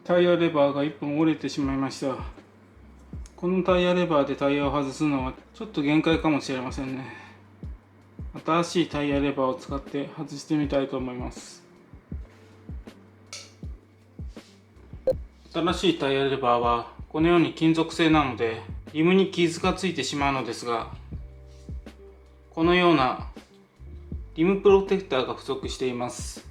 タイヤレバーが1本折れてしまいました。このタイヤレバーでタイヤを外すのはちょっと限界かもしれませんね。新しいタイヤレバーを使って外してみたいと思います。新しいタイヤレバーはこのように金属製なのでリムに傷がついてしまうのですが、このようなリムプロテクターが不足しています。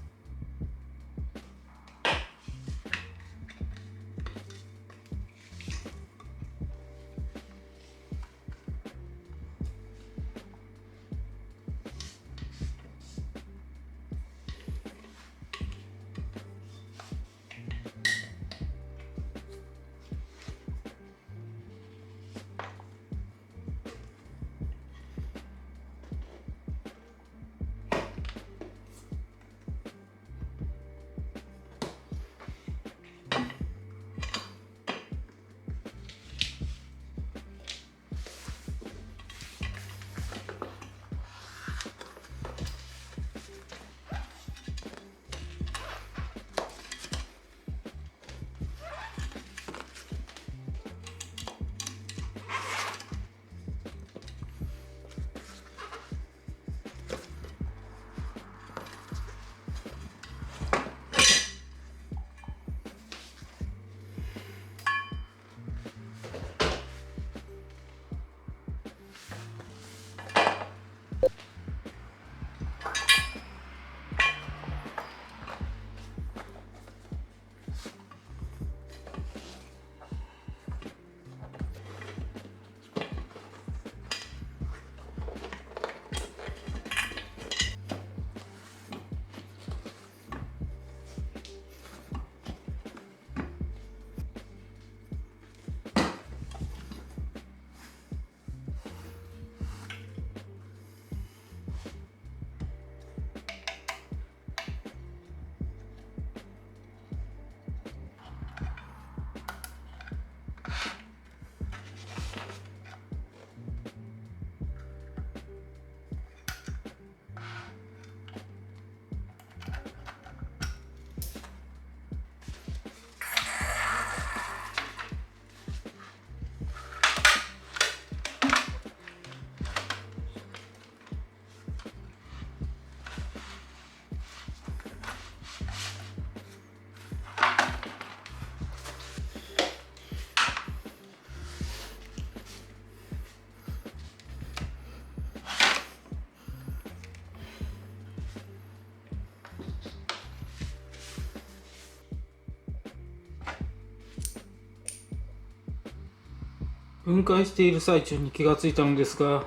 分解している最中に気がついたのですが、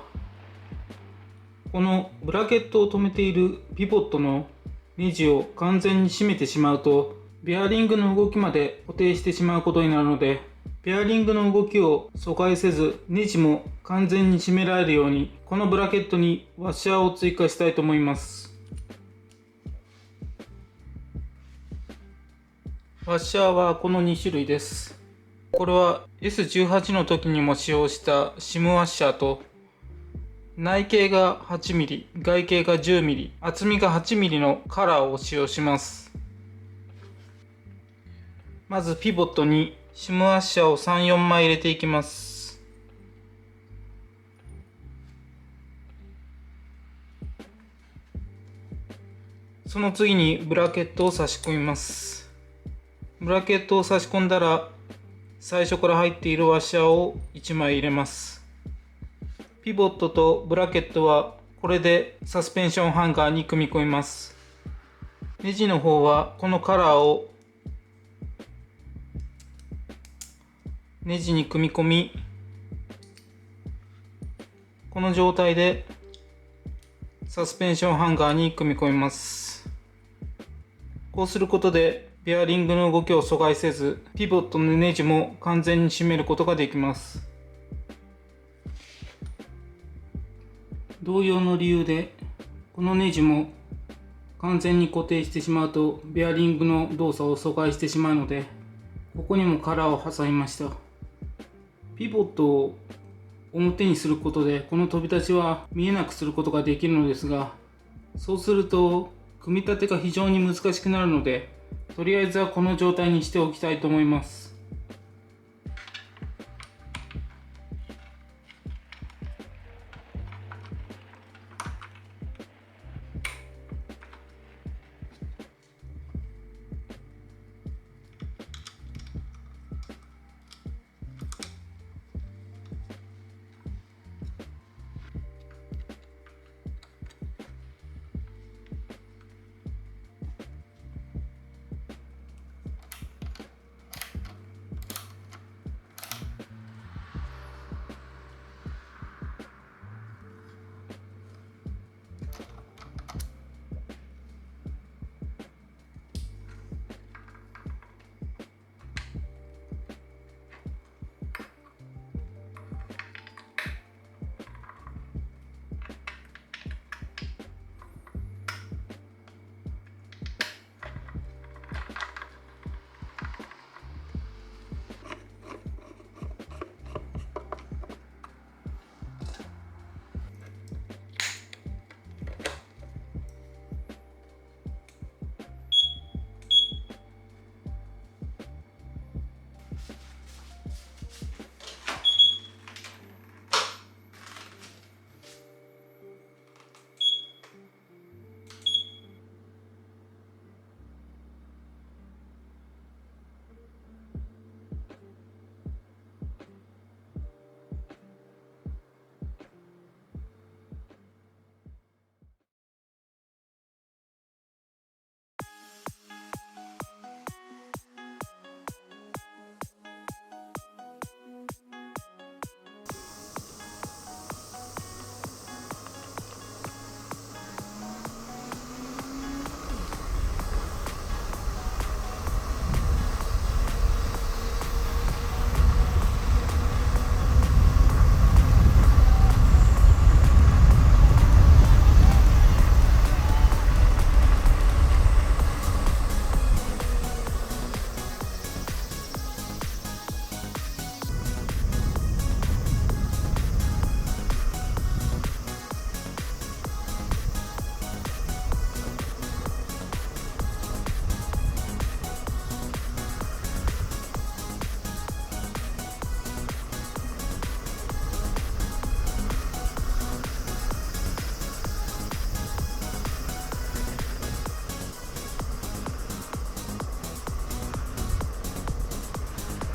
このブラケットを止めているピボットのネジを完全に締めてしまうと、ベアリングの動きまで固定してしまうことになるので、ベアリングの動きを阻害せずネジも完全に締められるように、このブラケットにワッシャーを追加したいと思います。ワッシャーはこの2種類です。これは S18 の時にも使用したシムワッシャーと、内径が 8mm、外径が 10mm、厚みが 8mm のカラーを使用します。まずピボットにシムワッシャーを 3、4 枚入れていきます。その次にブラケットを差し込みます。ブラケットを差し込んだら、最初から入っているワッシャーを1枚入れます。ピボットとブラケットはこれでサスペンションハンガーに組み込みます。ネジの方はこのカラーをネジに組み込み、この状態でサスペンションハンガーに組み込みます。こうすることでベアリングの動きを阻害せず、ピボットのネジも完全に締めることができます。同様の理由で、このネジも完全に固定してしまうとベアリングの動作を阻害してしまうので、ここにもカラーを挟みました。ピボットを表にすることでこの飛び出しは見えなくすることができるのですが、そうすると組み立てが非常に難しくなるので、とりあえずはこの状態にしておきたいと思います。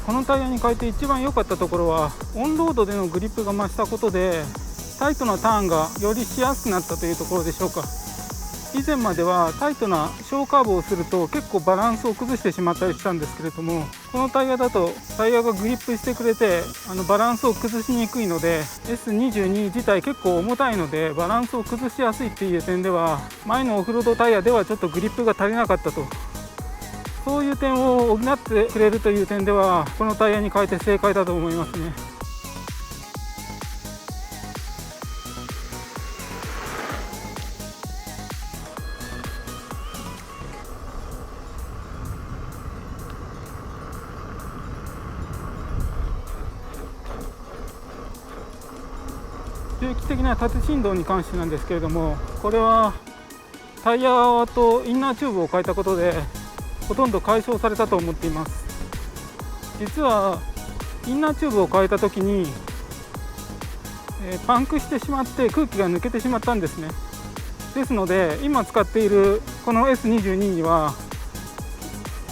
このタイヤに変えて一番良かったところは、オンロードでのグリップが増したことでタイトなターンがよりしやすくなったというところでしょうか。以前まではタイトな小カーブをすると結構バランスを崩してしまったりしたんですけれども、このタイヤだとタイヤがグリップしてくれてバランスを崩しにくいので、 S22 自体結構重たいのでバランスを崩しやすいっていう点では、前のオフロードタイヤではちょっとグリップが足りなかったと、そういう点を補ってくれるという点では、このタイヤに変えて正解だと思いますね。周期的な縦振動に関してなんですけれども、これはタイヤとインナーチューブを変えたことでほとんど解消されたと思っています。実はインナーチューブを変えた時に、パンクしてしまって空気が抜けてしまったんですね。ですので今使っているこの S22 には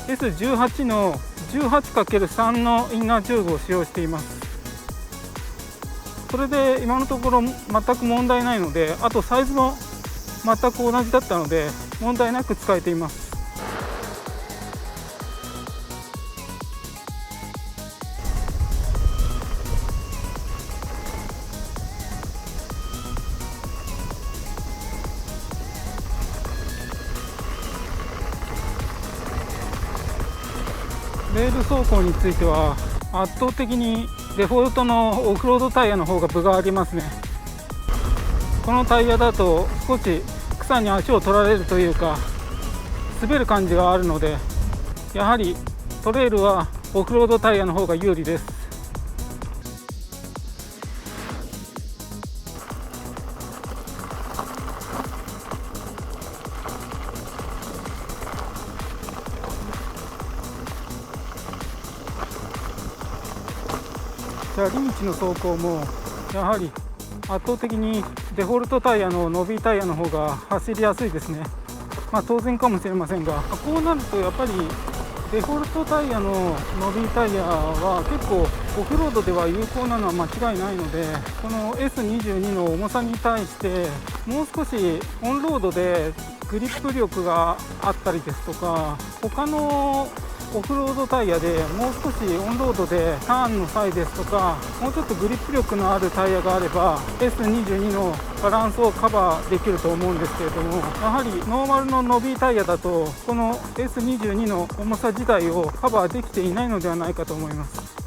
S18 の 18×3 のインナーチューブを使用しています。それで今のところ全く問題ないので、あとサイズも全く同じだったので問題なく使えています。レール走行については圧倒的にデフォルトのオフロードタイヤの方が分がありますね。このタイヤだと少し草に足を取られるというか滑る感じがあるので、やはりトレイルはオフロードタイヤの方が有利です。砂利道の走行もやはり圧倒的にデフォルトタイヤの伸びタイヤの方が走りやすいですね。当然かもしれませんが、こうなるとやっぱりデフォルトタイヤの伸びタイヤは結構オフロードでは有効なのは間違いないので、この S22 の重さに対してもう少しオンロードでグリップ力があったりですとか、他のオフロードタイヤでもう少しオンロードでターンの際ですとか、もうちょっとグリップ力のあるタイヤがあれば S22 のバランスをカバーできると思うんですけれども、やはりノーマルの伸びタイヤだとこの S22 の重さ自体をカバーできていないのではないかと思います。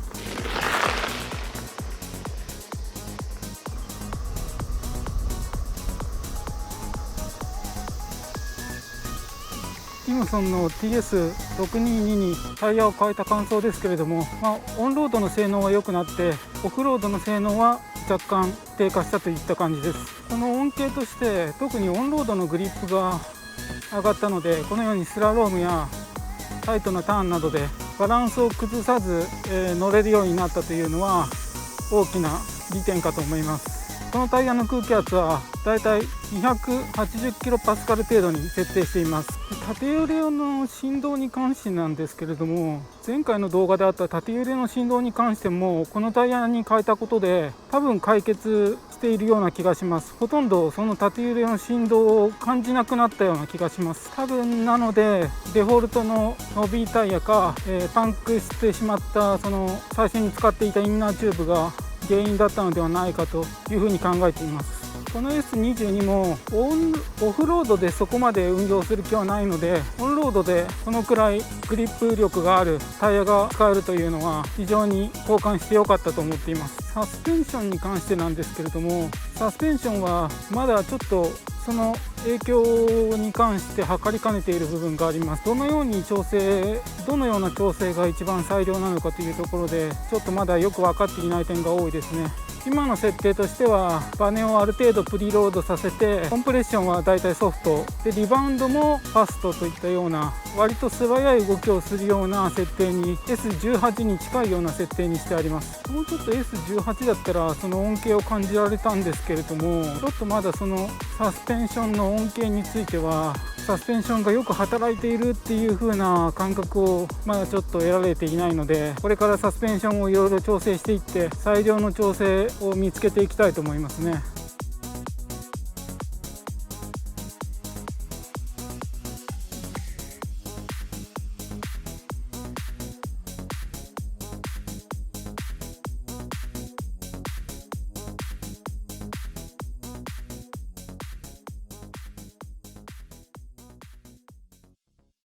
イムソンの TS622 にタイヤを変えた感想ですけれども、オンロードの性能は良くなってオフロードの性能は若干低下したといった感じです。この恩恵として特にオンロードのグリップが上がったので、このようにスラロームやタイトなターンなどでバランスを崩さず、乗れるようになったというのは大きな利点かと思います。このタイヤの空気圧はだいたい 280kPa 程度に設定しています。縦揺れの振動に関してなんですけれども、前回の動画であった縦揺れの振動に関してもこのタイヤに変えたことで多分解決しているような気がします。ほとんどその縦揺れの振動を感じなくなったような気がします。多分なのでデフォルトの伸びタイヤか、パンクしてしまったその最初に使っていたインナーチューブが原因だったのではないかというふうに考えています。この S22 もオフロードでそこまで運用する気はないので、オンロードでこのくらいグリップ力があるタイヤが使えるというのは非常に交換してよかったと思っています。サスペンションに関してなんですけれども、サスペンションはまだちょっとその影響に関して測りかねている部分があります。どのような調整が一番最良なのかというところでちょっとまだよく分かっていない点が多いですね。今の設定としてはバネをある程度プリロードさせて、コンプレッションはだいたいソフトで、リバウンドもファストといったような割と素早い動きをするような設定に S18 に近いような設定にしてあります。もうちょっと S18 だったらその恩恵を感じられたんですけれども、ちょっとまだそのサスペンションの恩恵についてはサスペンションがよく働いているっていう風な感覚をまだちょっと得られていないので、これからサスペンションをいろいろ調整していって最良の調整を見つけていきたいと思いますね。